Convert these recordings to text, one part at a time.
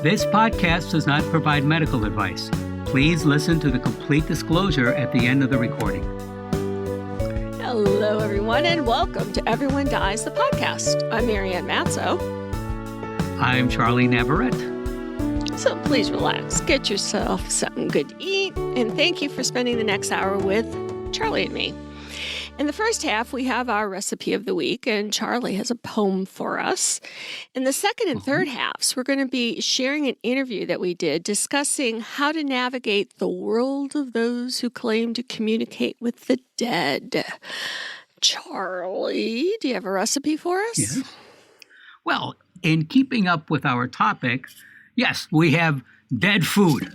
This podcast does not provide medical advice. Please listen to the complete disclosure at the end of the recording. Hello, everyone, and welcome to Everyone Dies, the podcast. I'm Marianne Matzo. I'm Charlie Navarrete. So please relax, get yourself something good to eat, and thank you for spending the next hour with Charlie and me. In the first half, we have our recipe of the week, and Charlie has a poem for us. In the second and third halves, we're going to be sharing an interview that we did discussing how to navigate the world of those who claim to communicate with the dead. Charlie, do you have a recipe for us? Yes. Well, in keeping up with our topic, yes, we have dead food.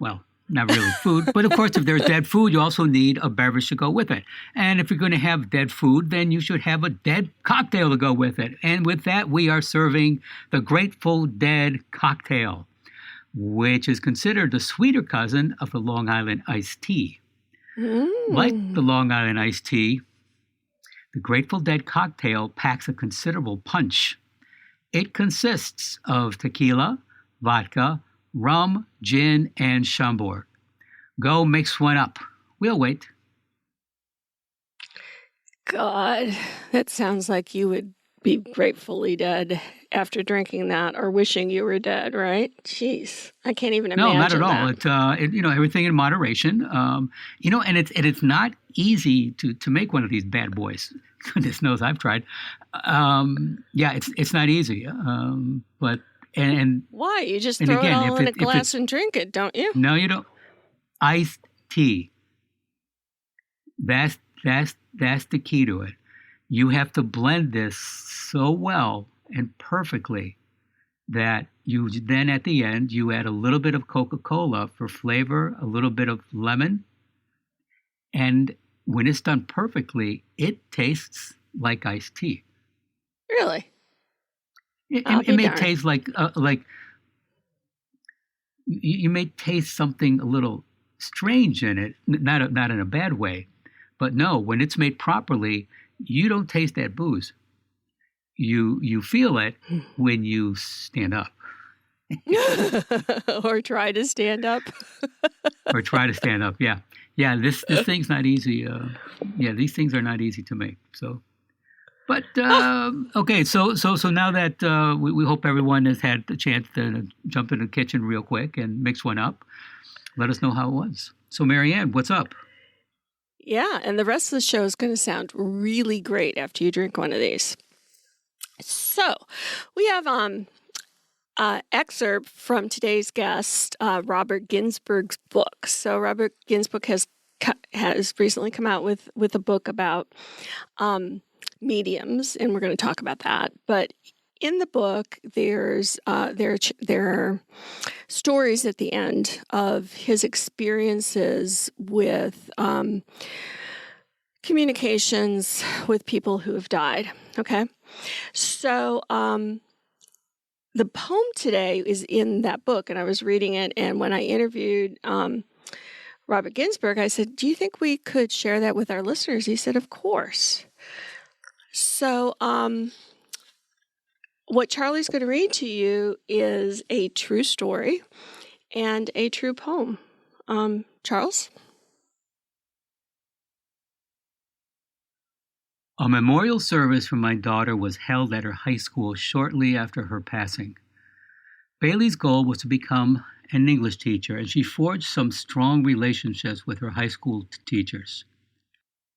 Well, not really food, but of course, if there's dead food, you also need a beverage to go with it. And if you're going to have dead food, then you should have a dead cocktail to go with it. And with that, we are serving the Grateful Dead cocktail, which is considered the sweeter cousin of the Long Island iced tea. Like the Long Island iced tea, the Grateful Dead cocktail packs a considerable punch. It consists of tequila, vodka, rum, gin, and Chambord. Go mix one up. We'll wait. God, that sounds like you would be gratefully dead after drinking that, or wishing you were dead, right? Jeez, I can't even imagine. No, not at all. That. Everything in moderation. And it's not easy to make one of these bad boys. Goodness knows I've tried. It's not easy. But Why? You just throw it all in a glass and drink it, don't you? No, you don't. Iced tea. That's the key to it. You have to blend this so well and perfectly that you then at the end you add a little bit of Coca-Cola for flavor, a little bit of lemon, and when it's done perfectly, it tastes like iced tea. Really? It may taste like you may taste something a little strange in it, not in a bad way, but no, when it's made properly, you don't taste that booze. You feel it when you stand up. Or try to stand up. Or try to stand up, yeah. Yeah, this thing's not easy. These things are not easy to make, so... But, okay, so now that we hope everyone has had the chance to jump in the kitchen real quick and mix one up, let us know how it was. So, Marianne, what's up? Yeah, and the rest of the show is going to sound really great after you drink one of these. So, we have excerpt from today's guest, Robert Ginsburg's book. So, Robert Ginsburg has recently come out with a book about... mediums, and we're going to talk about that. But in the book, there are stories at the end of his experiences with communications with people who have died. Okay, so the poem today is in that book, and I was reading it. And when I interviewed Robert Ginsburg, I said, "Do you think we could share that with our listeners?" He said, "Of course." So what Charlie's going to read to you is a true story and a true poem. Charles? A memorial service for my daughter was held at her high school shortly after her passing. Bailey's goal was to become an English teacher, and she forged some strong relationships with her high school teachers.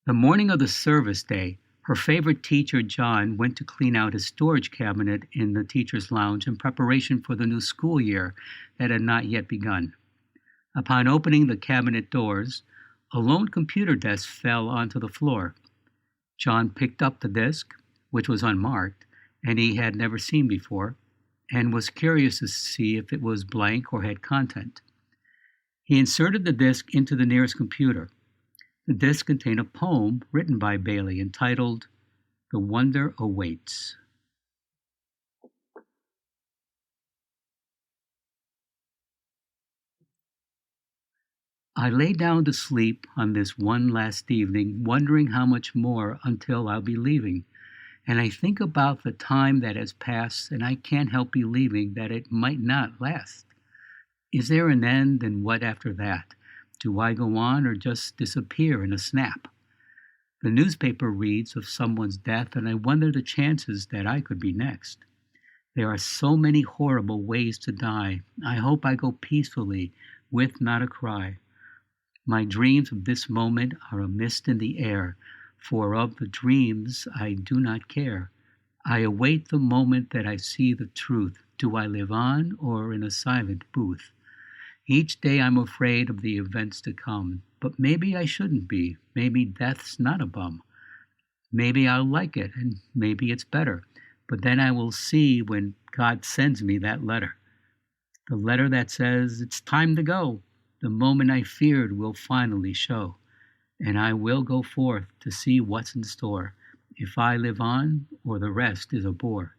The morning of the service day, her favorite teacher, John, went to clean out his storage cabinet in the teacher's lounge in preparation for the new school year that had not yet begun. Upon opening the cabinet doors, a lone computer desk fell onto the floor. John picked up the disk, which was unmarked, and he had never seen before, and was curious to see if it was blank or had content. He inserted the disk into the nearest computer. The disc contained a poem written by Bailey entitled, "The Wonder Awaits." I lay down to sleep on this one last evening, wondering how much more until I'll be leaving, And I think about the time that has passed, and I can't help believing that it might not last. Is there an end, and what after that? Do I go on or just disappear in a snap? The newspaper reads of someone's death, and I wonder the chances that I could be next. There are so many horrible ways to die. I hope I go peacefully, with not a cry. My dreams of this moment are a mist in the air, for of the dreams I do not care. I await the moment that I see the truth. Do I live on, or in a silent booth? Each day I'm afraid of the events to come, but maybe I shouldn't be. Maybe death's not a bum. Maybe I'll like it, and maybe it's better. But then I will see when God sends me that letter. The letter that says, it's time to go. The moment I feared will finally show. And I will go forth to see what's in store, if I live on or the rest is a bore.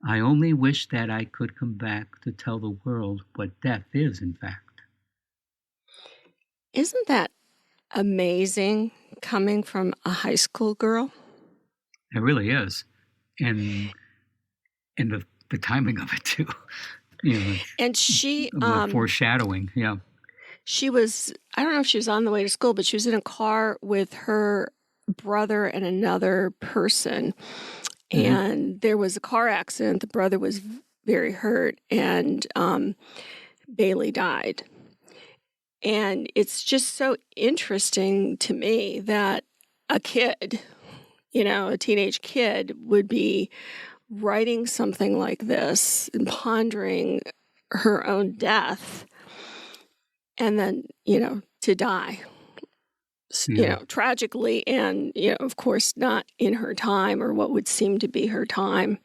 I only wish that I could come back to tell the world what death is, in fact. Isn't that amazing coming from a high school girl? It really is. And the timing of it, too. And she... foreshadowing, yeah. She was, I don't know if she was on the way to school, but she was in a car with her brother and another person. Mm-hmm. And there was a car accident. The brother was very hurt, and Bailey died. And it's just so interesting to me that a kid, a teenage kid, would be writing something like this and pondering her own death, and then, to die, tragically, and, of course, not in her time or what would seem to be her time.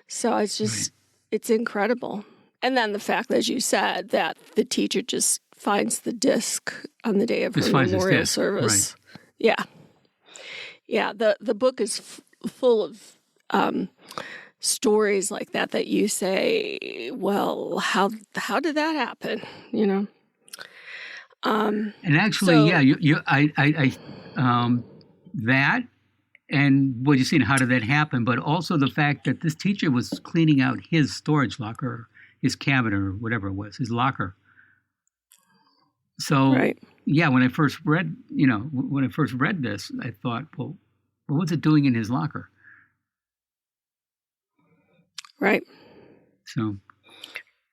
So it's just, It's incredible. And then the fact, as you said, that the teacher just finds the disc on the day of her memorial service. Right. Yeah. Yeah, the book is full of stories like that you say, well, how did that happen? And actually, that and what you seen, how did that happen? But also the fact that this teacher was cleaning out his storage locker, his cabinet, or whatever it was, his locker. So, when I first read, this, I thought, well, what's it doing in his locker? Right. So,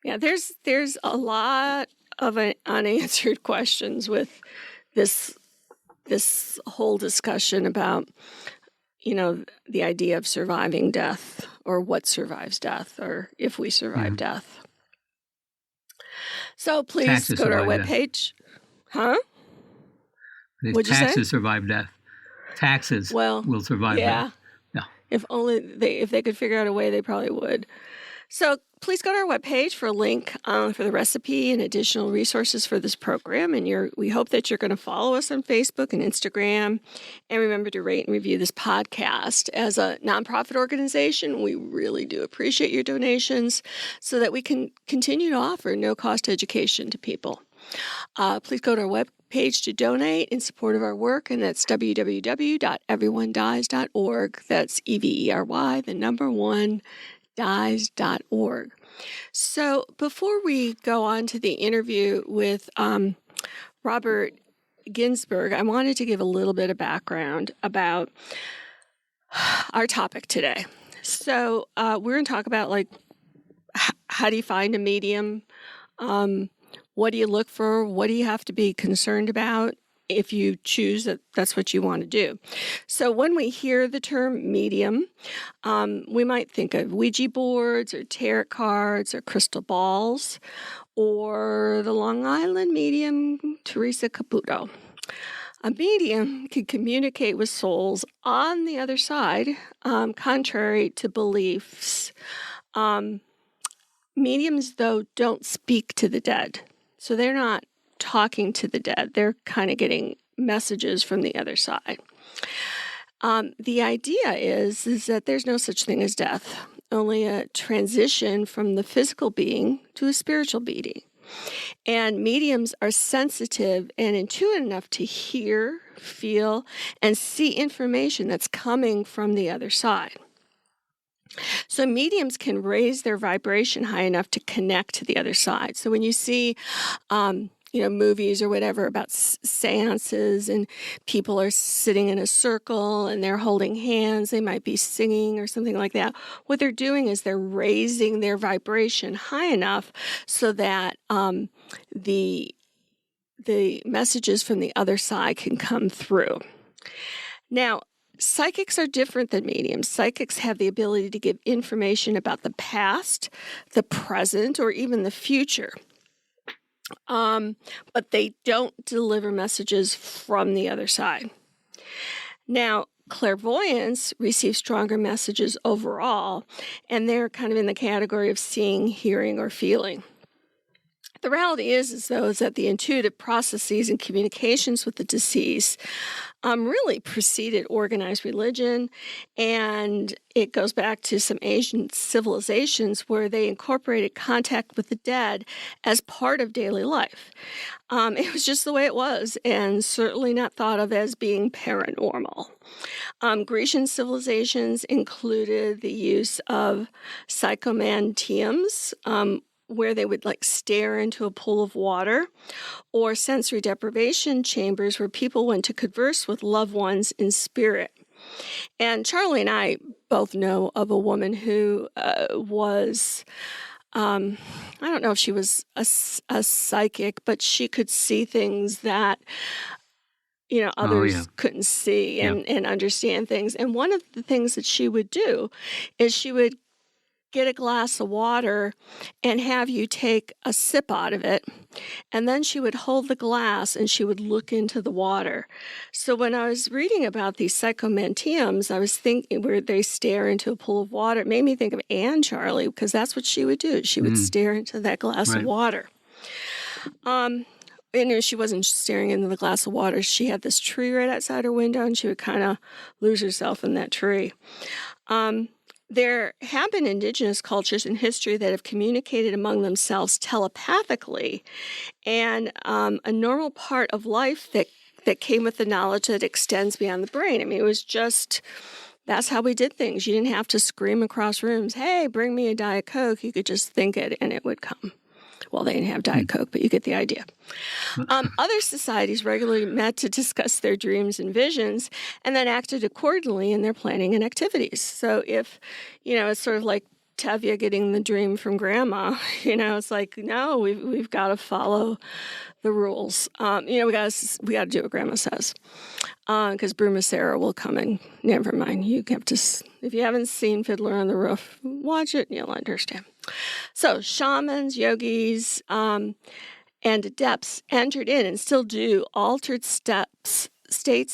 yeah, there's a lot of unanswered questions with this whole discussion about, the idea of surviving death, or what survives death, or if we survive death. So please go to our webpage. Huh? What'd you say? Taxes survive death. Taxes will survive death. Yeah. If they could figure out a way, they probably would. So please go to our webpage for a link for the recipe and additional resources for this program. And we hope that you're going to follow us on Facebook and Instagram. And remember to rate and review this podcast. As a nonprofit organization, we really do appreciate your donations so that we can continue to offer no-cost education to people. Please go to our webpage to donate in support of our work, and that's www.everyonedies.org. That's EVERY, the number 1, dies.org. So before we go on to the interview with Robert Ginsburg, I wanted to give a little bit of background about our topic today. So we're going to talk about, how do you find a medium? What do you look for? What do you have to be concerned about if you choose that's what you want to do? So when we hear the term medium, we might think of Ouija boards or tarot cards or crystal balls, or the Long Island medium, Teresa Caputo. A medium can communicate with souls on the other side, contrary to beliefs. Mediums, though, don't speak to the dead. So they're not talking to the dead. They're kind of getting messages from the other side. The idea is that there's no such thing as death, only a transition from the physical being to a spiritual being. And mediums are sensitive and intuitive enough to hear, feel, and see information that's coming from the other side. So mediums can raise their vibration high enough to connect to the other side. So when you see, movies or whatever about seances and people are sitting in a circle and they're holding hands, they might be singing or something like that. What they're doing is they're raising their vibration high enough so that the messages from the other side can come through. Now, psychics are different than mediums. Psychics have the ability to give information about the past, the present, or even the future. But they don't deliver messages from the other side. Now, clairvoyants receive stronger messages overall, and they're kind of in the category of seeing, hearing, or feeling. The reality is that the intuitive processes and communications with the deceased really preceded organized religion, and it goes back to some ancient civilizations where they incorporated contact with the dead as part of daily life. It was just the way it was, and certainly not thought of as being paranormal. Grecian civilizations included the use of psychomantiums, where they would stare into a pool of water, or sensory deprivation chambers where people went to converse with loved ones in spirit. And Charlie and I both know of a woman who was, I don't know if she was a psychic, but she could see things that others couldn't see and understand things. And one of the things that she would do is she would get a glass of water and have you take a sip out of it. And then she would hold the glass and she would look into the water. So when I was reading about these psychomantiums, I was thinking where they stare into a pool of water. It made me think of Anne, Charlie, because that's what she would do. She would stare into that glass of water. And she wasn't staring into the glass of water. She had this tree right outside her window, and she would kind of lose herself in that tree. There have been indigenous cultures in history that have communicated among themselves telepathically, and a normal part of life that came with the knowledge that extends beyond the brain. I mean, it was just, that's how we did things. You didn't have to scream across rooms, hey, bring me a Diet Coke. You could just think it, and it would come. Well, they didn't have Diet Coke, but you get the idea. Other societies regularly met to discuss their dreams and visions and then acted accordingly in their planning and activities. So if, it's sort of like Tevye getting the dream from grandma, it's like, no, we've got to follow the rules. We got to do what grandma says. Because Bruma Sarah will come and never mind. You have to, if you haven't seen Fiddler on the Roof, watch it and you'll understand. So shamans, yogis, and adepts entered in and still do altered states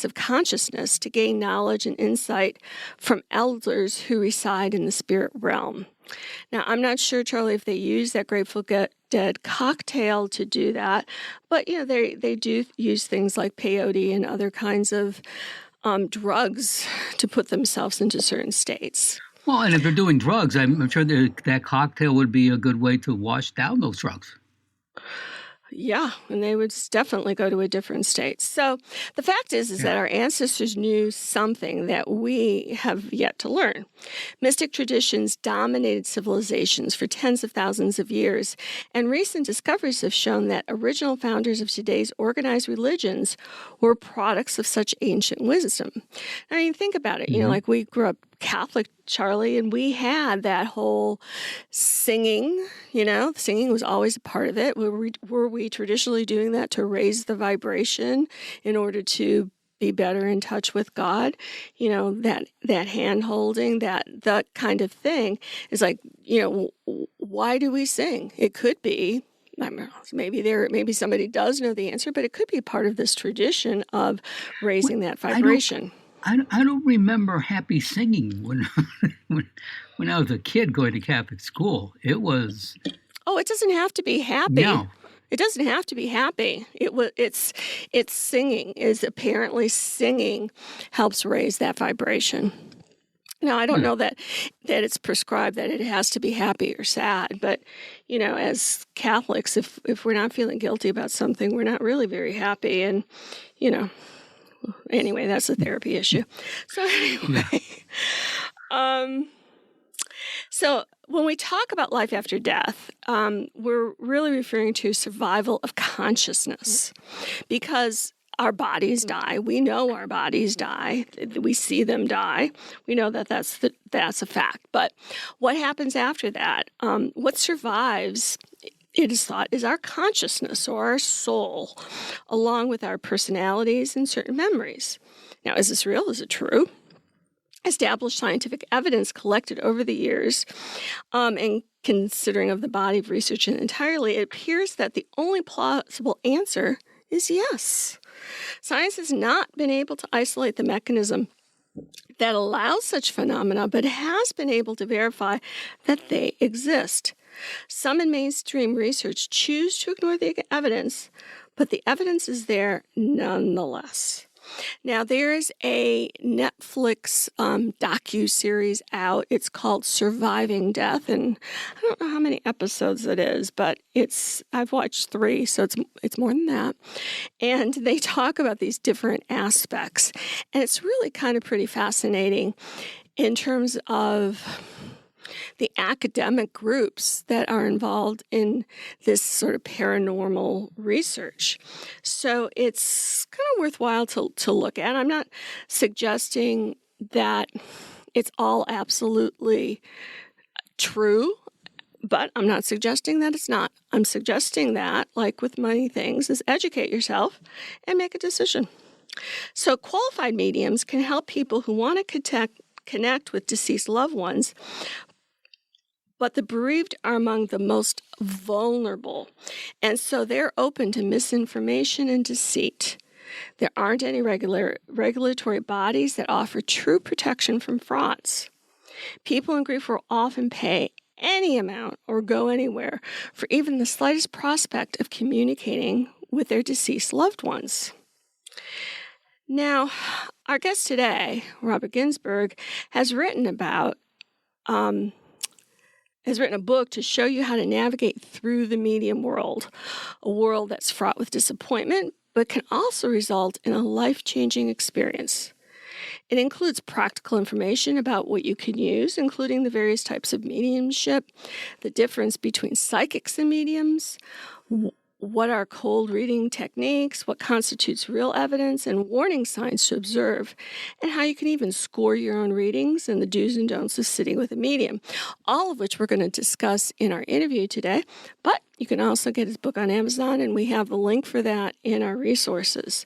of consciousness to gain knowledge and insight from elders who reside in the spirit realm. Now, I'm not sure, Charlie, if they use that Grateful Dead cocktail to do that, but they do use things like peyote and other kinds of drugs to put themselves into certain states. Well, and if they're doing drugs, I'm sure that cocktail would be a good way to wash down those drugs. Yeah, and they would definitely go to a different state. So the fact is that our ancestors knew something that we have yet to learn. Mystic traditions dominated civilizations for tens of thousands of years, and recent discoveries have shown that original founders of today's organized religions were products of such ancient wisdom. I mean, think about it. Like we grew up Catholic, Charlie, and we had that whole singing, singing was always a part of it. Were we traditionally doing that to raise the vibration in order to be better in touch with God? That hand holding, that kind of thing is like, why do we sing? It could be, maybe somebody does know the answer, but it could be part of this tradition of raising that vibration. I don't remember happy singing when I was a kid going to Catholic school. It was. Oh, it doesn't have to be happy. No. It doesn't have to be happy. It's singing. Apparently singing helps raise that vibration. Now, I don't know that it's prescribed that it has to be happy or sad, but, as Catholics, if we're not feeling guilty about something, we're not really very happy. And, anyway, that's a therapy issue. So anyway, so when we talk about life after death, we're really referring to survival of consciousness, because our bodies die. We know our bodies die. We see them die. We know that that's a fact. But what happens after that? What survives, it is thought, is our consciousness or our soul, along with our personalities and certain memories. Now, is this real? Is it true? Established scientific evidence collected over the years, and considering of the body of research entirely, it appears that the only plausible answer is yes. Science has not been able to isolate the mechanism that allows such phenomena, but has been able to verify that they exist. Some in mainstream research choose to ignore the evidence, but the evidence is there nonetheless. Now, there's a Netflix docu-series out. It's called Surviving Death, and I don't know how many episodes it is, but I've watched 3, so it's more than that. And they talk about these different aspects, and it's really kind of pretty fascinating in terms of the academic groups that are involved in this sort of paranormal research. So it's kind of worthwhile to look at. I'm not suggesting that it's all absolutely true, but I'm not suggesting that it's not. I'm suggesting that, like with many things, is educate yourself and make a decision. So qualified mediums can help people who want to connect with deceased loved ones, but the bereaved are among the most vulnerable, and so they're open to misinformation and deceit. There aren't any regulatory bodies that offer true protection from frauds. People in grief will often pay any amount or go anywhere for even the slightest prospect of communicating with their deceased loved ones. Now, our guest today, Robert Ginsburg, has written a book to show you how to navigate through the medium world, a world that's fraught with disappointment, but can also result in a life-changing experience. It includes practical information about what you can use, including the various types of mediumship, the difference between psychics and mediums, what are cold reading techniques, what constitutes real evidence, and warning signs to observe, and how you can even score your own readings and the do's and don'ts of sitting with a medium, all of which we're going to discuss in our interview today. But you can also get his book on Amazon, and we have the link for that in our resources.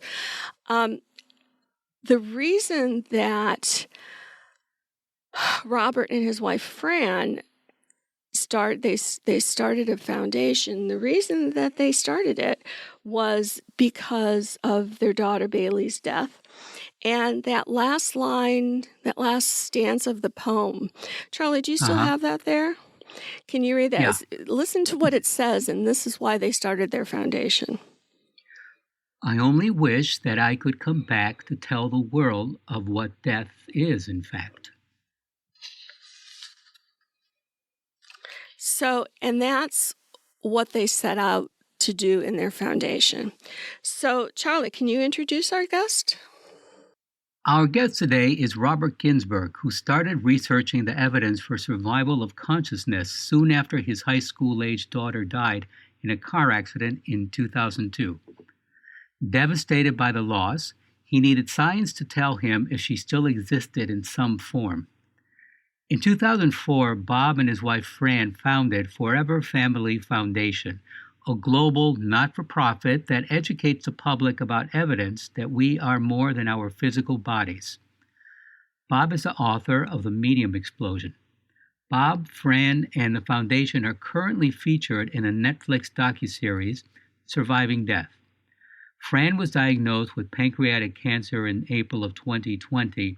The reason that Robert and his wife Fran they started a foundation. The reason that they started it was because of their daughter Bailey's death. And that last line, that last stanza of the poem. Charlie, do you still have that there? Can you read that? Yeah. Listen to what it says, and this is why they started their foundation. I only wish that I could come back to tell the world of what death is, in fact. So, and that's what they set out to do in their foundation. So, Charlie, can you introduce our guest? Our guest today is Robert Ginsburg, who started researching the evidence for survival of consciousness soon after his high school-aged daughter died in a car accident in 2002. Devastated by the loss, he needed science to tell him if she still existed in some form. In 2004, Bob and his wife Fran founded Forever Family Foundation, a global not-for-profit that educates the public about evidence that we are more than our physical bodies. Bob is the author of The Medium Explosion. Bob, Fran, and the foundation are currently featured in a Netflix docuseries, Surviving Death. Fran was diagnosed with pancreatic cancer in April of 2020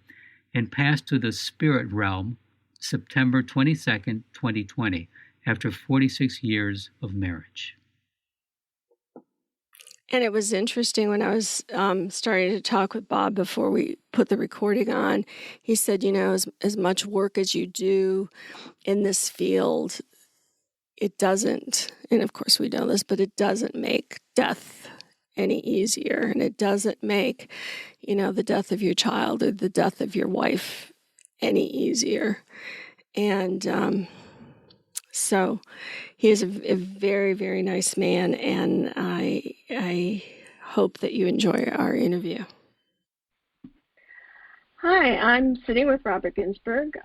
and passed to the spirit realm September 22nd, 2020, after 46 years of marriage. And it was interesting when I was starting to talk with Bob before we put the recording on. He said, as much work as you do in this field, it doesn't, and of course we know this, but it doesn't make death any easier. And it doesn't make, the death of your child or the death of your wife any easier. And so he is a very, very nice man, and I hope that you enjoy our interview. Hi, I'm sitting with Robert Ginsburg,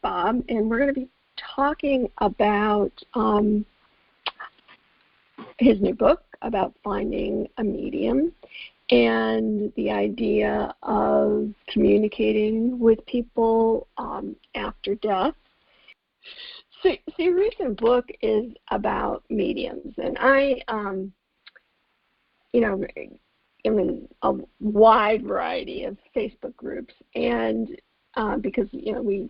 Bob, and we're going to be talking about his new book about finding a medium and the idea of communicating with people after death. So your recent book is about mediums, and I'm in a wide variety of Facebook groups, and because we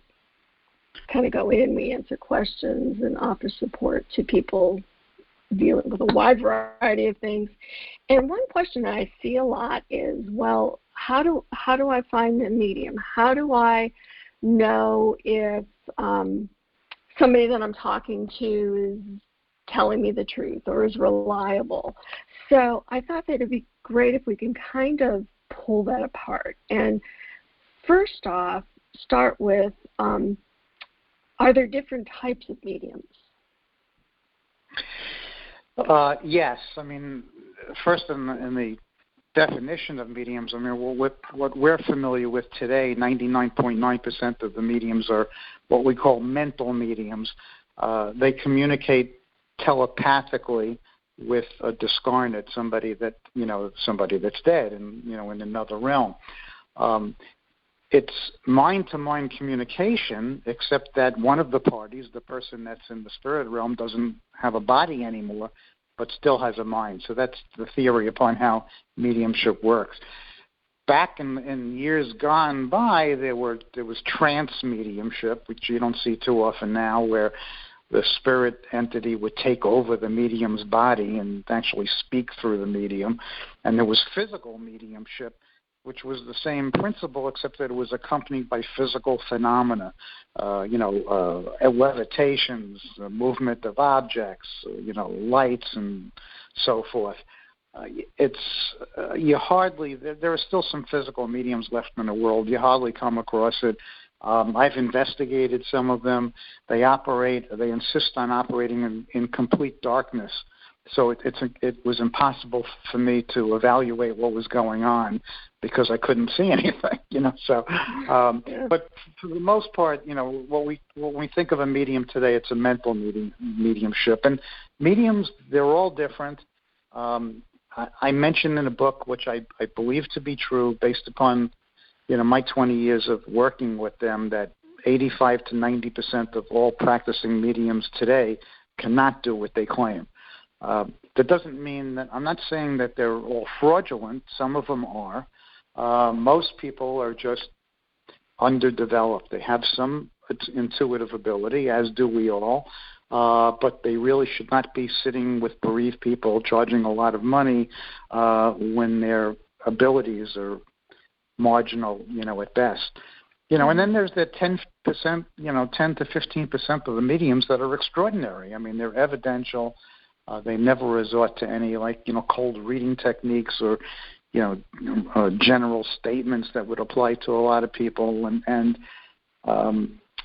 kind of go in, we answer questions and offer support to people dealing with a wide variety of things. And one question that I see a lot is, well, how do I find a medium? How do I know if somebody that I'm talking to is telling me the truth or is reliable? So I thought that it'd be great if we can kind of pull that apart. And first off, start with, are there different types of mediums? Yes. I mean, first in the definition of mediums, I mean, what we're familiar with today, 99.9% of the mediums are what we call mental mediums. They communicate telepathically with a discarnate, somebody that's dead and, in another realm. It's mind-to-mind communication, except that one of the parties, the person that's in the spirit realm, doesn't have a body anymore, but still has a mind. So that's the theory upon how mediumship works. Back in years gone by, there was trance mediumship, which you don't see too often now, where the spirit entity would take over the medium's body and actually speak through the medium. And there was physical mediumship, which was the same principle, except that it was accompanied by physical phenomena, levitations, movement of objects, lights and so forth. There are still some physical mediums left in the world. You hardly come across it. I've investigated some of them. They insist on operating in complete darkness. So it was impossible for me to evaluate what was going on because I couldn't see anything, So, but for the most part, when we think of a medium today, it's a mental mediumship. And mediums, they're all different. I mentioned in a book, which I believe to be true, based upon my 20 years of working with them, that 85 to 90% of all practicing mediums today cannot do what they claim. That doesn't mean that I'm not saying that they're all fraudulent. Some of them are. Most people are just underdeveloped. They have some intuitive ability, as do we all, but they really should not be sitting with bereaved people charging a lot of money when their abilities are marginal, at best. And then there's the 10%, 10 to 15% of the mediums that are extraordinary. I mean, they're evidential. They never resort to any cold reading techniques or general statements that would apply to a lot of people, and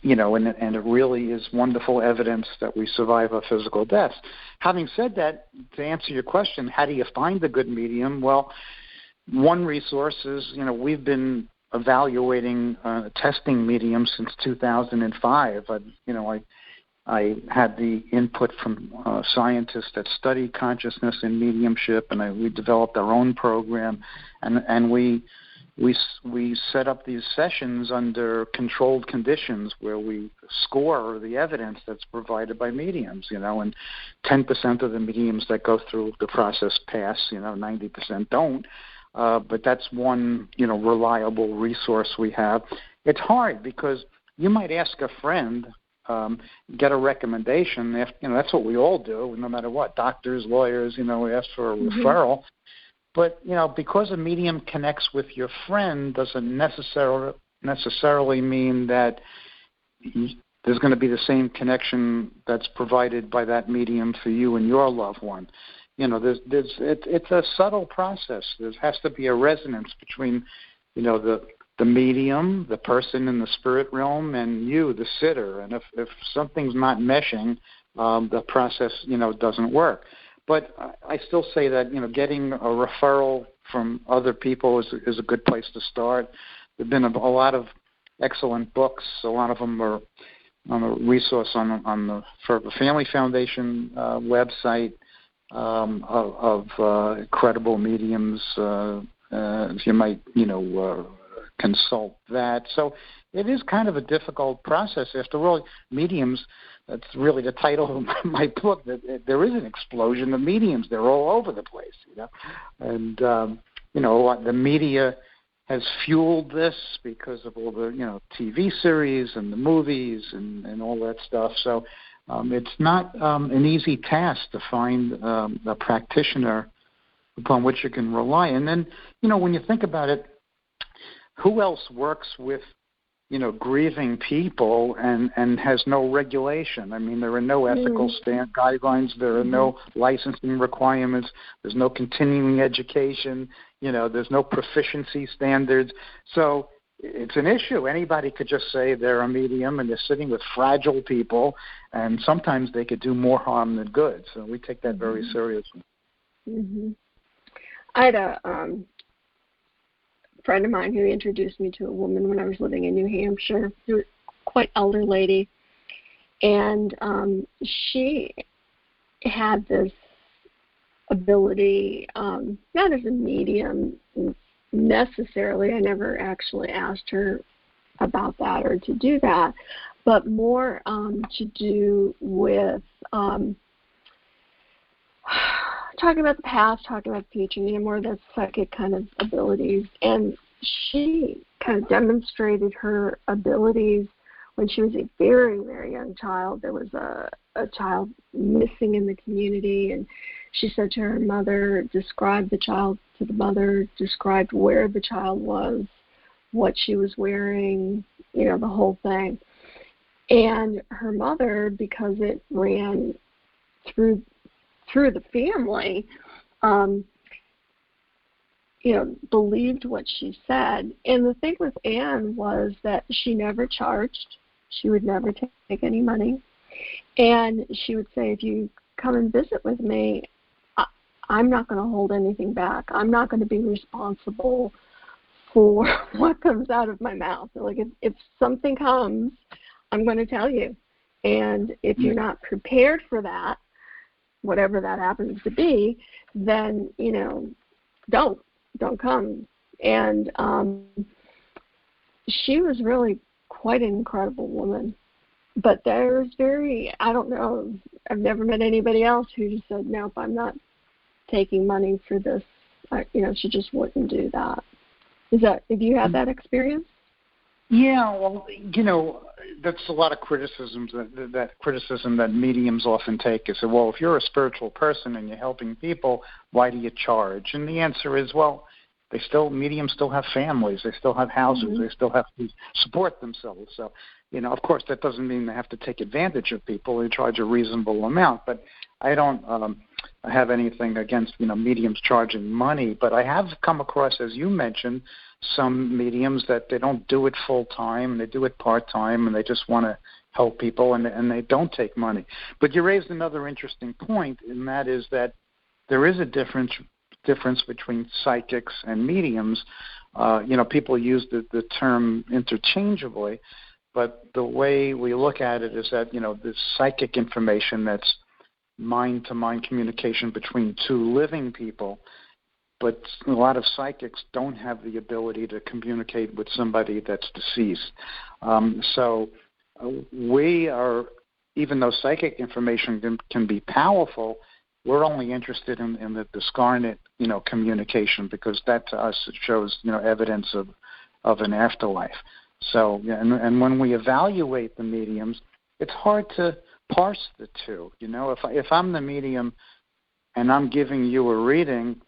it really is wonderful evidence that we survive our physical deaths. Having said that, to answer your question, how do you find a good medium? Well, one resource is we've been evaluating testing mediums since 2005. I had the input from scientists that study consciousness and mediumship, and we developed our own program, and we set up these sessions under controlled conditions where we score the evidence that's provided by mediums, and 10% of the mediums that go through the process pass, 90% don't. But that's one, reliable resource we have. It's hard because you might ask a friend, get a recommendation. That's what we all do, no matter what. Doctors, lawyers, we ask for a referral. But, because a medium connects with your friend doesn't necessarily mean that there's going to be the same connection that's provided by that medium for you and your loved one. It's a subtle process. There has to be a resonance between, the medium, the person in the spirit realm, and you, the sitter. And if something's not meshing, the process, doesn't work. But I still say that, getting a referral from other people is a good place to start. There have been a lot of excellent books. A lot of them are on a resource on the Fervor Family Foundation website of credible mediums. You might, consult that. So it is kind of a difficult process. After all, mediums, that's really the title of my book, that there is an explosion of mediums. They're all over the place, And, the media has fueled this because of all the, TV series and the movies and all that stuff. So it's not an easy task to find a practitioner upon which you can rely. And then, when you think about it, who else works with, grieving people and has no regulation? I mean, there are no ethical guidelines. There are no licensing requirements. There's no continuing education. There's no proficiency standards. So it's an issue. Anybody could just say they're a medium and they're sitting with fragile people, and sometimes they could do more harm than good. So we take that very seriously. Mm-hmm. I had a friend of mine who introduced me to a woman when I was living in New Hampshire, quite elder lady, and she had this ability, not as a medium necessarily. I never actually asked her about that or to do that, but more to do with talking about the past, talking about the future, more of those psychic kind of abilities. And she kind of demonstrated her abilities when she was a very, very young child. There was a child missing in the community, and she said to her mother, described the child to the mother, described where the child was, what she was wearing, the whole thing. And her mother, because it ran through the family, believed what she said. And the thing with Anne was that she never charged. She would never take any money. And she would say, if you come and visit with me, I'm not going to hold anything back. I'm not going to be responsible for what comes out of my mouth. Like, if something comes, I'm going to tell you. And if you're not prepared for that, whatever that happens to be, then, don't come. And she was really quite an incredible woman. But there's I don't know, I've never met anybody else who just said, nope, I'm not taking money for this. She just wouldn't do that. Have you had that experience? Yeah, well, that's a lot of criticisms that criticism that mediums often take is, well, if you're a spiritual person and you're helping people, why do you charge? And the answer is, well, mediums still have families, they still have houses, they still have to support themselves. So, of course, that doesn't mean they have to take advantage of people. They charge a reasonable amount, but I don't have anything against mediums charging money. But I have come across, as you mentioned, some mediums that they don't do it full time, they do it part time, and they just want to help people, and they don't take money. But you raised another interesting point, and that is that there is a difference between psychics and mediums. People use the term interchangeably, but the way we look at it is that the psychic information, that's mind-to-mind communication between two living people. But a lot of psychics don't have the ability to communicate with somebody that's deceased. So we are, even though psychic information can be powerful, we're only interested in the discarnate, communication, because that to us it shows, evidence of an afterlife. So, and when we evaluate the mediums, it's hard to parse the two. If I'm the medium and I'm giving you a reading,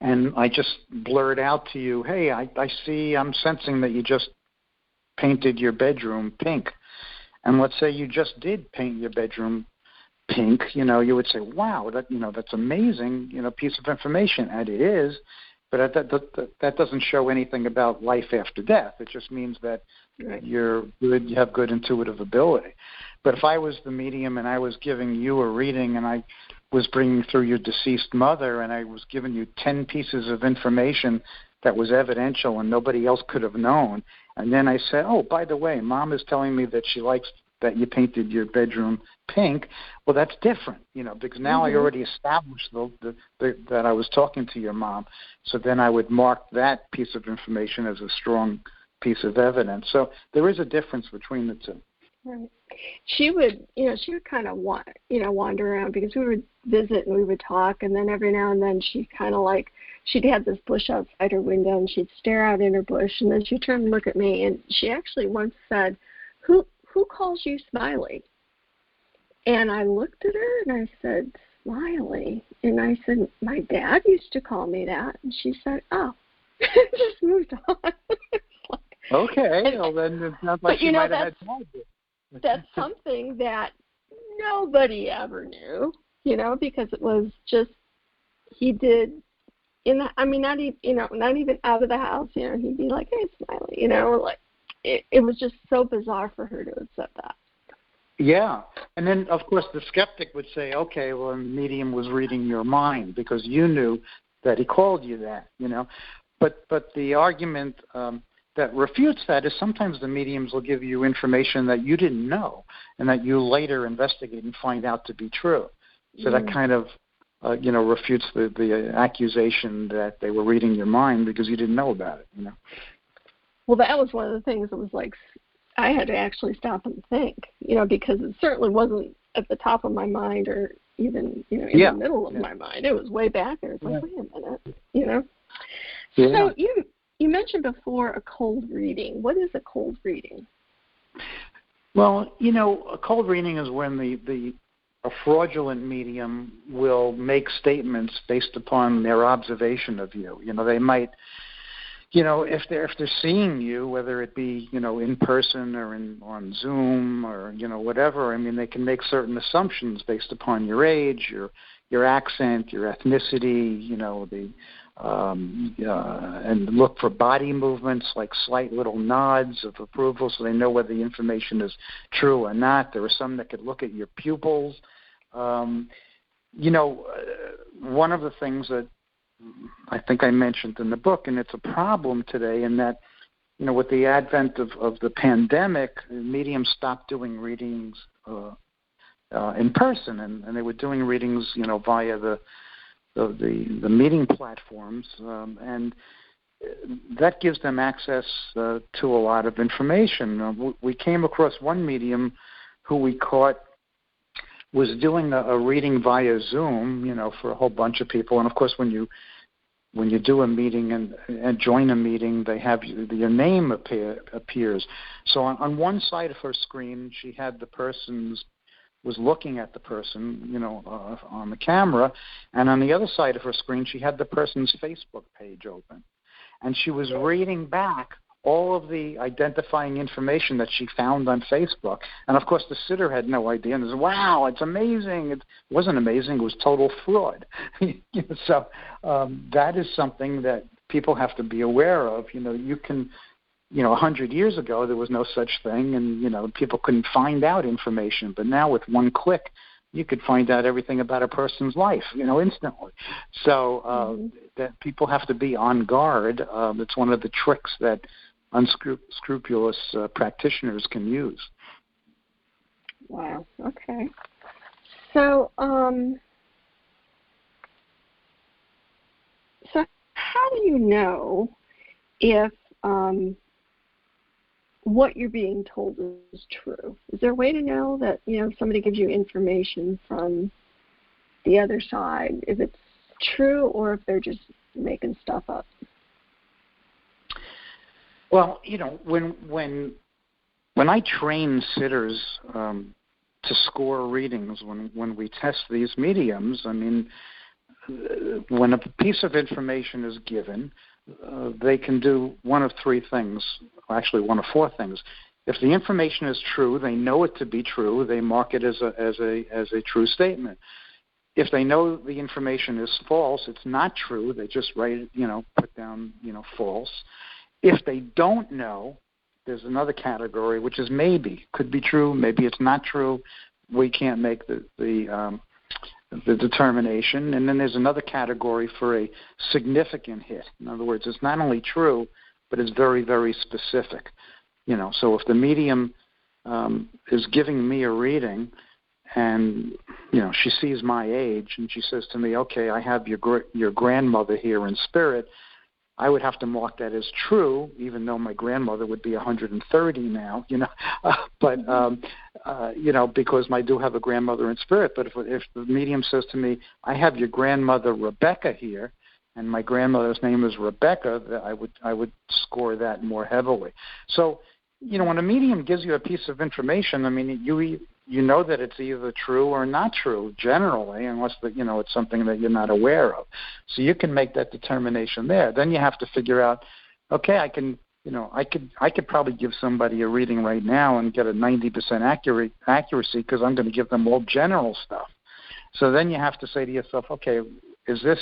and I just blurt out to you, hey, I'm sensing that you just painted your bedroom pink. And let's say you just did paint your bedroom pink, you would say, wow, that's amazing, piece of information. And it is, but that doesn't show anything about life after death. It just means that you have good intuitive ability. But if I was the medium and I was giving you a reading and I was bringing through your deceased mother and I was giving you 10 pieces of information that was evidential and nobody else could have known, and then I said, oh, by the way, Mom is telling me that she likes that you painted your bedroom pink, well, that's different, because now I already established that I was talking to your mom. So then I would mark that piece of information as a strong piece of evidence. So there is a difference between the two. Right. She would kind of wander around because we would visit and we would talk, and then every now and then she'd had this bush outside her window, and she'd stare out in her bush, and then she'd turn and look at me, and she actually once said, Who calls you Smiley? And I looked at her and I said, Smiley. And I said, my dad used to call me that. And she said, oh. Just moved on. Okay. Well, then it sounds like she might have had time. That's something that nobody ever knew, because it was just, he did, not even out of the house, he'd be like, hey, Smiley, it was just so bizarre for her to accept that. Yeah. And then, of course, the skeptic would say, okay, well, the medium was reading your mind because you knew that he called you that, But the argument that refutes that is sometimes the mediums will give you information that you didn't know and that you later investigate and find out to be true. So that kind of, refutes the accusation that they were reading your mind because you didn't know about it, Well, that was one of the things that was like, I had to actually stop and think, because it certainly wasn't at the top of my mind or even, in the middle of my mind. It was way back there. It's like, wait a minute, Yeah. So you mentioned before a cold reading. What is a cold reading? Well, a cold reading is when a fraudulent medium will make statements based upon their observation of you. They might, if they're seeing you, whether it be, in person or on Zoom or, whatever, they can make certain assumptions based upon your age, your accent, your ethnicity, and look for body movements like slight little nods of approval so they know whether the information is true or not. There are some that could look at your pupils. One of the things that I think I mentioned in the book, and it's a problem today in that, with the advent of the pandemic, mediums stopped doing readings in person, and they were doing readings, via the meeting platforms, and that gives them access to a lot of information. We came across one medium who we caught was doing a reading via Zoom, for a whole bunch of people. And of course, when you do a meeting and join a meeting, they have your name appears. So on one side of her screen, she had was looking at the person, on the camera, and on the other side of her screen, she had the person's Facebook page open, and she was reading back all of the identifying information that she found on Facebook. And, of course, the sitter had no idea and said, wow, it's amazing. It wasn't amazing. It was total fraud. So that is something that people have to be aware of. You can, 100 years ago, there was no such thing, and, people couldn't find out information. But now with one click, you could find out everything about a person's life, instantly. So that people have to be on guard. It's one of the tricks that unscrupulous practitioners can use. Wow. Okay. So, how do you know if what you're being told is true? Is there a way to know that, somebody gives you information from the other side, if it's true or if they're just making stuff up? Well, when I train sitters to score readings, when we test these mediums, when a piece of information is given, they can do one of three things, actually one of four things. If the information is true, they know it to be true, they mark it as a true statement. If they know the information is false, it's not true, they just write it, put down, false. If they don't know, there's another category, which is maybe. Could be true, maybe it's not true. We can't make the determination. And then there's another category for a significant hit. In other words, it's not only true, but it's very, very specific. So if the medium is giving me a reading and, she sees my age and she says to me, okay, I have your grandmother here in spirit, I would have to mark that as true, even though my grandmother would be 130 now, because I do have a grandmother in spirit. But if the medium says to me, I have your grandmother Rebecca here, and my grandmother's name is Rebecca, I would score that more heavily. So, when a medium gives you a piece of information, I mean, you know that it's either true or not true generally, unless it's something that you're not aware of. So you can make that determination there. Then you have to figure out, okay, I could probably give somebody a reading right now and get a 90% accuracy because I'm going to give them all general stuff. So then you have to say to yourself, okay, is this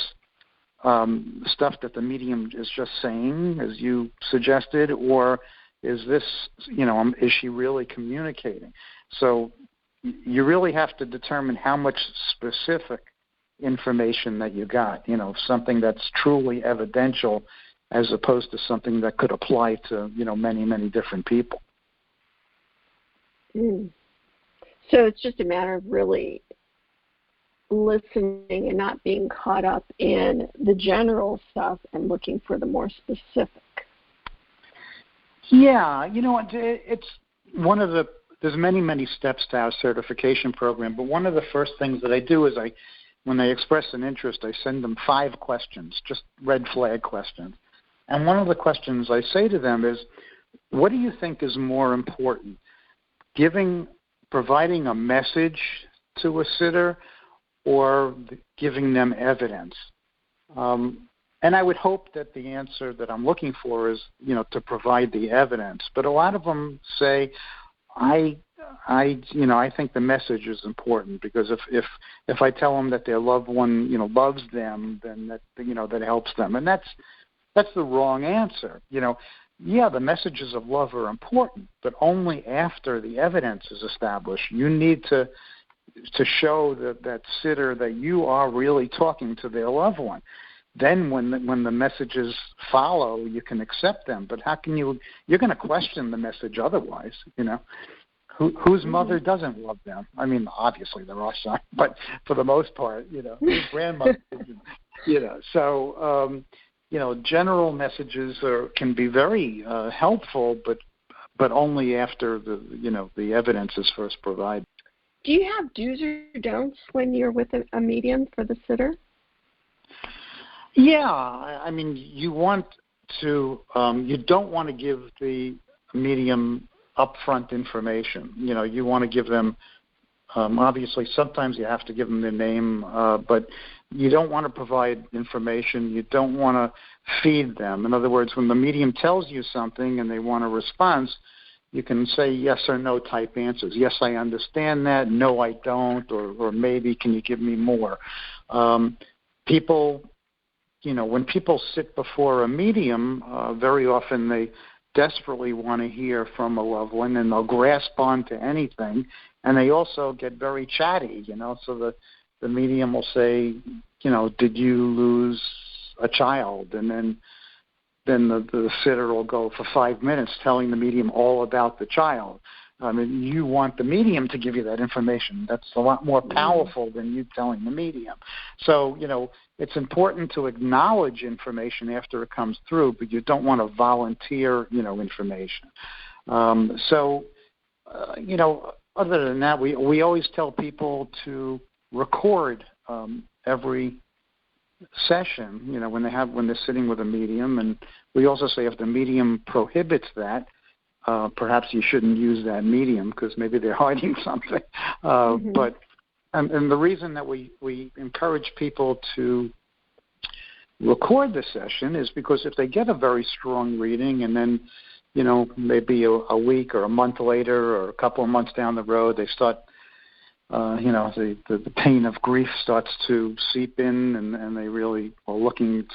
stuff that the medium is just saying, as you suggested, or is this, is she really communicating? So you really have to determine how much specific information that you got, something that's truly evidential as opposed to something that could apply to, many, many different people. Mm. So it's just a matter of really listening and not being caught up in the general stuff and looking for the more specific. Yeah, it's one of there's many, many steps to our certification program, but one of the first things that I do is when they express an interest, I send them 5 questions, just red flag questions. And one of the questions I say to them is, what do you think is more important, providing a message to a sitter or giving them evidence? And I would hope that the answer that I'm looking for is, to provide the evidence. But a lot of them say, I think the message is important because if I tell them that their loved one, loves them, then that helps them. And that's the wrong answer. Yeah, the messages of love are important, but only after the evidence is established. You need to show that sitter that you are really talking to their loved one. Then when the messages follow, you can accept them. But how can you're going to question the message otherwise, Whose mother doesn't love them? I mean, obviously there are some, but for the most part, whose grandmother isn't, So, general messages can be very helpful, but only after the evidence is first provided. Do you have do's or don'ts when you're with a medium for the sitter? Yeah, I mean, you don't want to give the medium upfront information. You want to give them, obviously sometimes you have to give them their name, but you don't want to provide information. You don't want to feed them. In other words, when the medium tells you something and they want a response, you can say yes or no type answers. Yes, I understand that. No, I don't. Or maybe, can you give me more? People, when people sit before a medium, very often they desperately want to hear from a loved one, and they'll grasp onto anything. And they also get very chatty, so the medium will say, did you lose a child? And then the sitter will go for 5 minutes telling the medium all about the child. I mean, you want the medium to give you that information. That's a lot more powerful than you telling the medium. So, it's important to acknowledge information after it comes through, but you don't want to volunteer, information. Other than that, we always tell people to record every session, when they're sitting with a medium, and we also say if the medium prohibits that, perhaps you shouldn't use that medium because maybe they're hiding something. But And the reason that we encourage people to record the session is because if they get a very strong reading and then, maybe a week or a month later or a couple of months down the road, they start, the pain of grief starts to seep in and they really are looking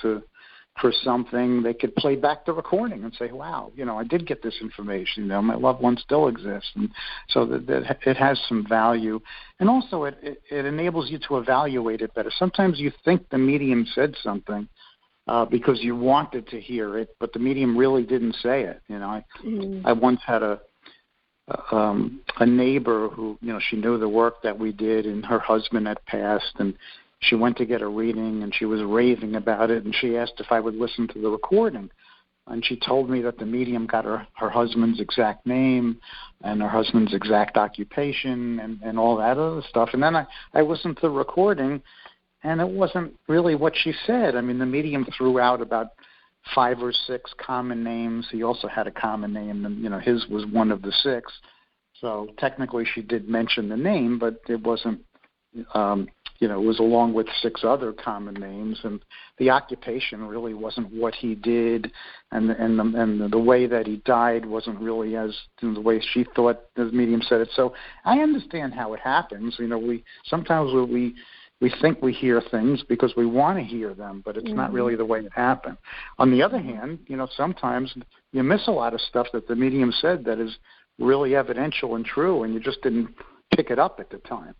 for something, they could play back the recording and say, wow, I did get this information, my loved one still exists. And so that it has some value. And also it enables you to evaluate it better. Sometimes you think the medium said something because you wanted to hear it, but the medium really didn't say it. I once had a neighbor who, she knew the work that we did and her husband had passed, and she went to get a reading, and she was raving about it, and she asked if I would listen to the recording. And she told me that the medium got her husband's exact name and her husband's exact occupation and all that other stuff. And then I listened to the recording, and it wasn't really what she said. I mean, the medium threw out about 5 or 6 common names. He also had a common name, and, his was one of the 6. So technically she did mention the name, but it wasn't it was along with 6 other common names, and the occupation really wasn't what he did, and the way that he died wasn't really as the way she thought the medium said it. So I understand how it happens. We sometimes we think we hear things because we want to hear them, but it's not really the way it happened. On the other hand, sometimes you miss a lot of stuff that the medium said that is really evidential and true, and you just didn't pick it up at the time.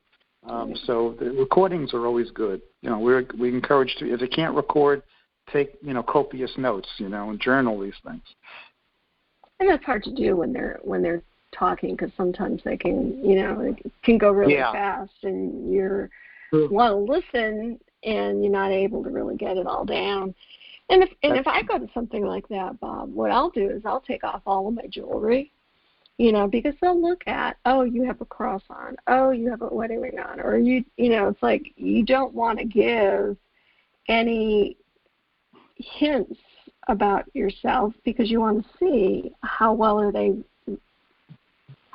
So the recordings are always good. We encourage to, if you can't record, take copious notes, and journal these things. And that's hard to do when they're talking, because sometimes they can it can go really fast, and you want to listen and you're not able to really get it all down. And if I go to something like that, Bob, what I'll do is I'll take off all of my jewelry. Because they'll look at, oh, you have a cross on, oh, you have a wedding ring on, or it's like you don't want to give any hints about yourself because you want to see how well are they,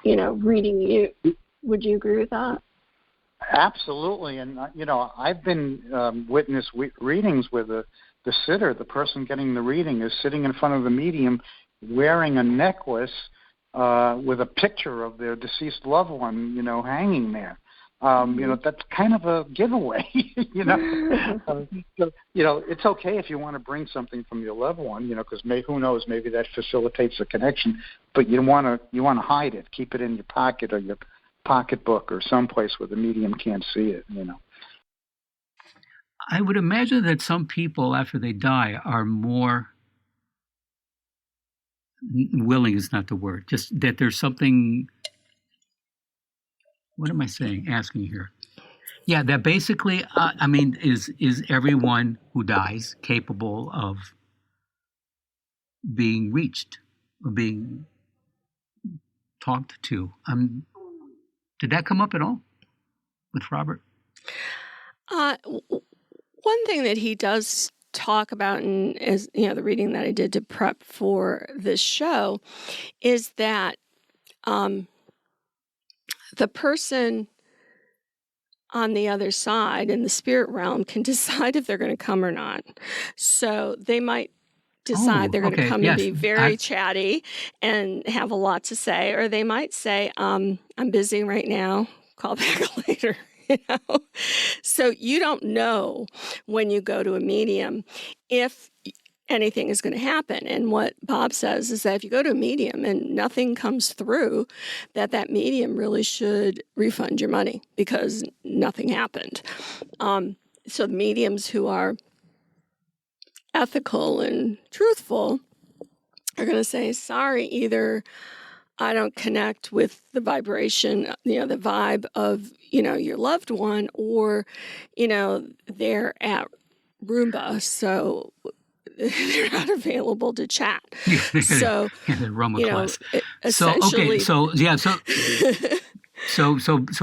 reading you. Would you agree with that? Absolutely. And, I've been witness readings where the sitter, the person getting the reading, is sitting in front of the medium wearing a necklace with a picture of their deceased loved one, hanging there. That's kind of a giveaway, So, it's okay if you want to bring something from your loved one, because who knows, maybe that facilitates a connection, but you want to hide it, keep it in your pocket or your pocketbook or someplace where the medium can't see it, I would imagine that some people, after they die, are more willing is not the word, just that there's something, what am I saying, asking here? Yeah, that basically, is everyone who dies capable of being reached or being talked to? Did that come up at all with Robert? One thing that he does talk about, and as the reading that I did to prep for this show, is that the person on the other side in the spirit realm can decide if they're going to come or not. So they might decide they're going to come and be very chatty and have a lot to say, or they might say, I'm busy right now, call back later. So you don't know when you go to a medium if anything is going to happen. And what Bob says is that if you go to a medium and nothing comes through, that medium really should refund your money because nothing happened. So the mediums who are ethical and truthful are going to say, sorry, either I don't connect with the vibration, the vibe of, your loved one, or, they're at Roomba, so they're not available to chat. So, the Roomba class. Essentially. So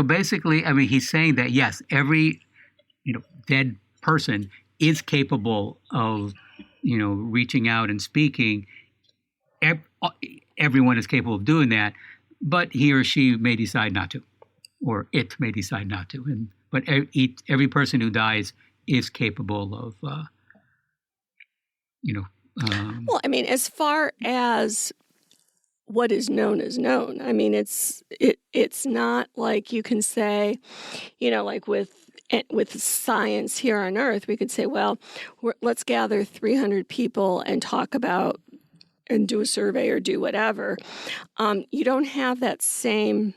basically, he's saying that, yes, every, dead person is capable of, reaching out and speaking. Everyone is capable of doing that, but he or she may decide not to, or it may decide not to. And but every person who dies is capable of, Well, I mean, as far as what is known is known. I mean, it's not like you can say, like with science here on Earth, we could say, well, let's gather 300 people and talk about and do a survey or do whatever. You don't have that same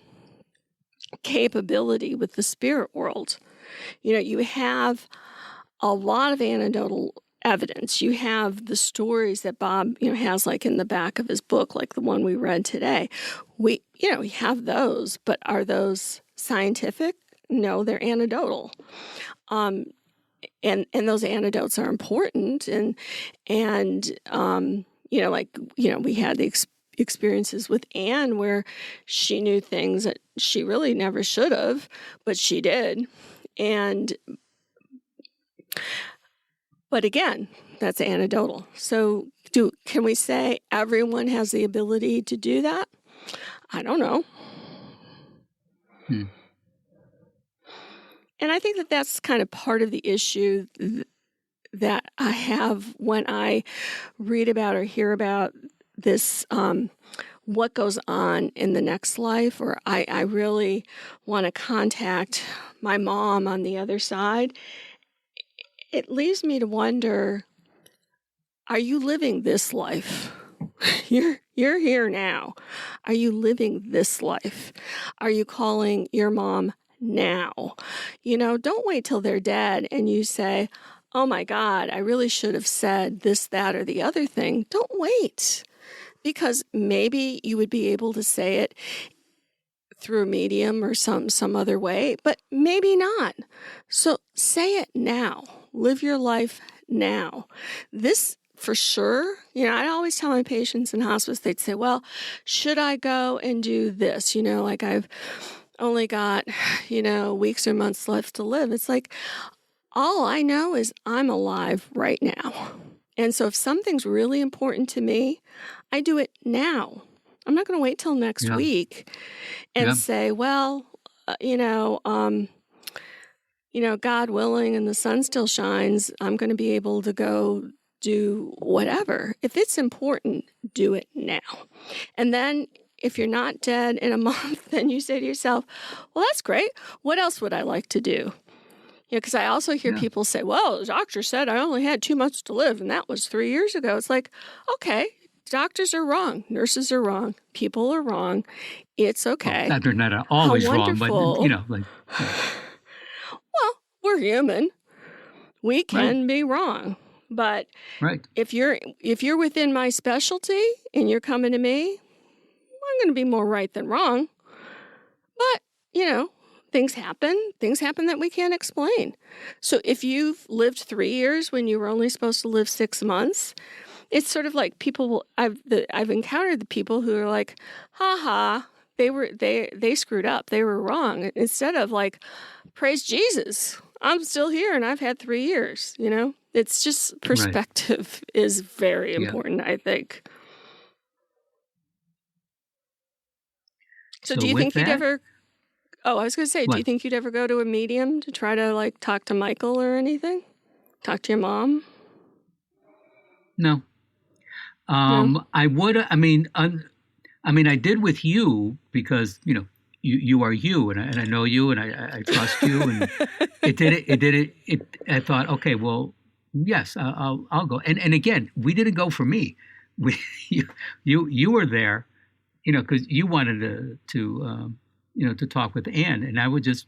capability with the spirit world. You have a lot of anecdotal evidence. You have the stories that Bob, has like in the back of his book, like the one we read today. We have those, but are those scientific? No, they're anecdotal. And those anecdotes are important. And we had the experiences with Anne where she knew things that she really never should have, but she did. But again, that's anecdotal. So can we say everyone has the ability to do that? I don't know. And I think that that's kind of part of the issue that I have when I read about or hear about this, what goes on in the next life, or I really want to contact my mom on the other side. It leaves me to wonder, are you living this life? You're here now. Are you living this life? Are you calling your mom now? Don't wait till they're dead and you say, oh my God, I really should have said this, that, or the other thing. Don't wait, because maybe you would be able to say it through a medium or some other way, but maybe not. So say it now. Live your life now. This for sure, I always tell my patients in hospice, they'd say, well, should I go and do this? Like I've only got, weeks or months left to live. It's like, all I know is I'm alive right now. And so if something's really important to me, I do it now. I'm not going to wait till next week and say, well, God willing, and the sun still shines, I'm going to be able to go do whatever. If it's important, do it now. And then if you're not dead in a month, then you say to yourself, well, that's great. What else would I like to do? Because I also hear people say, well, the doctor said I only had 2 months to live, and that was 3 years ago. It's like, okay, doctors are wrong. Nurses are wrong. People are wrong. It's okay. Well, they're not always wrong, but, Well, we're human. We can be wrong. But if you're within my specialty and you're coming to me, I'm going to be more right than wrong. But, things happen that we can't explain. So if you've lived 3 years when you were only supposed to live 6 months, it's sort of like I've encountered the people who are like, they screwed up. They were wrong. Instead of like, praise Jesus, I'm still here and I've had 3 years, It's just perspective is very important, I think. So do you think you'd ever... Oh, I was going to say, do you think you'd ever go to a medium to try to like talk to Michael or anything? Talk to your mom? No. I would. I mean, I did with you because you are you, and I know you, and I trust you, and it did it. I thought, okay, well, yes, I'll go. And again, we didn't go for me. You were there, because you wanted to talk with Anne, and I was just,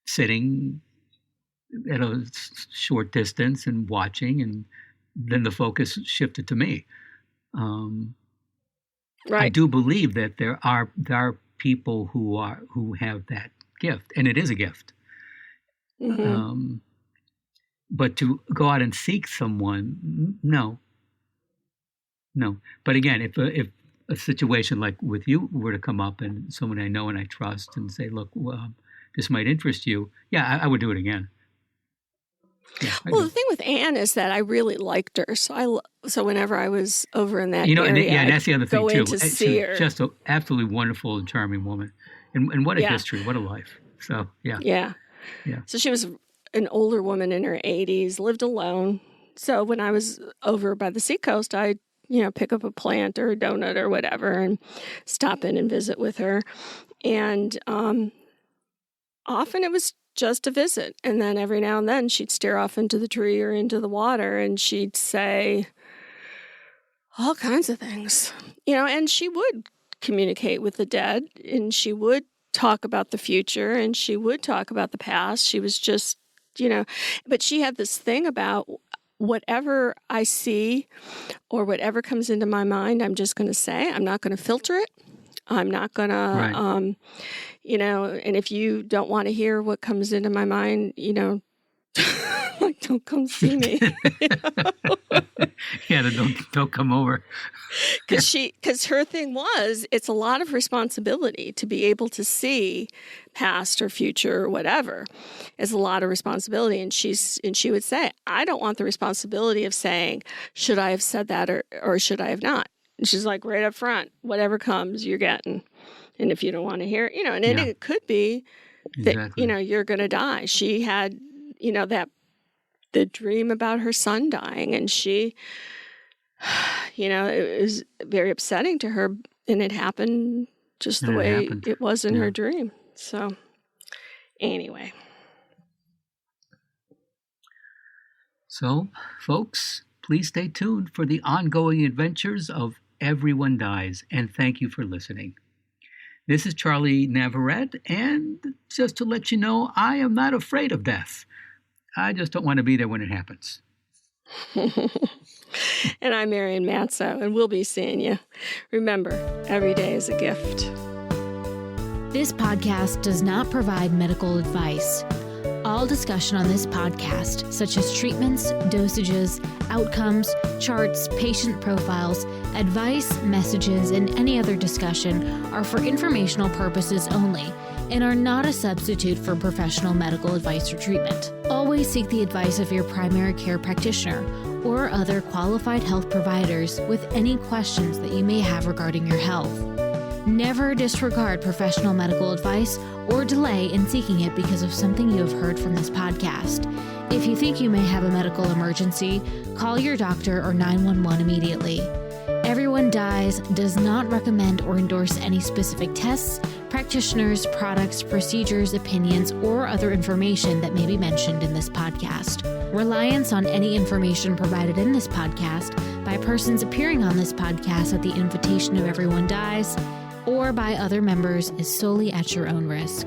sitting at a short distance and watching, and then the focus shifted to me. I do believe that there are people who have that gift, and it is a gift. Mm-hmm. But to go out and seek someone, no. But again, if a situation like with you were to come up and someone I know and I trust and say, look, this might interest you, I would do it again. Yeah, well, the thing with Anne is that I really liked her, so whenever I was over in that area, and that's the other thing too. To see her. Just an absolutely wonderful and charming woman, and what a history, what a life. So, yeah. Yeah. So she was an older woman in her 80s, lived alone. So when I was over by the seacoast, I'd, pick up a plant or a donut or whatever and stop in and visit with her. And often it was just a visit. And then every now and then she'd stare off into the tree or into the water and she'd say all kinds of things, and she would communicate with the dead and she would talk about the future and she would talk about the past. She was just, but she had this thing about whatever I see or whatever comes into my mind, I'm just going to say. I'm not going to filter it. I'm not going to, and if you don't want to hear what comes into my mind, like, don't come see me. Yeah, don't come over. Because her thing was, it's a lot of responsibility to be able to see past or future or whatever. It's a lot of responsibility. And she would say, I don't want the responsibility of saying, should I have said that or should I have not? And she's like, right up front, whatever comes, you're getting. And if you don't want to hear it, and it could be that, Exactly. You're going to die. She had, the dream about her son dying, and she, it was very upsetting to her, and it happened just the way it was in her dream. So, anyway. So, folks, please stay tuned for the ongoing adventures of Everyone Dies, and thank you for listening. This is Charlie Navarrete, and just to let you know, I am not afraid of death. I just don't want to be there when it happens. And I'm Marian Matzo, and we'll be seeing you. Remember, every day is a gift. This podcast does not provide medical advice. All discussion on this podcast, such as treatments, dosages, outcomes, charts, patient profiles, advice, messages, and any other discussion are for informational purposes only and are not a substitute for professional medical advice or treatment. Always seek the advice of your primary care practitioner or other qualified health providers with any questions that you may have regarding your health. Never disregard professional medical advice or delay in seeking it because of something you have heard from this podcast. If you think you may have a medical emergency, call your doctor or 911 immediately. Everyone Dies does not recommend or endorse any specific tests, practitioners, products, procedures, opinions, or other information that may be mentioned in this podcast. Reliance on any information provided in this podcast by persons appearing on this podcast at the invitation of Everyone Dies or by other members is solely at your own risk.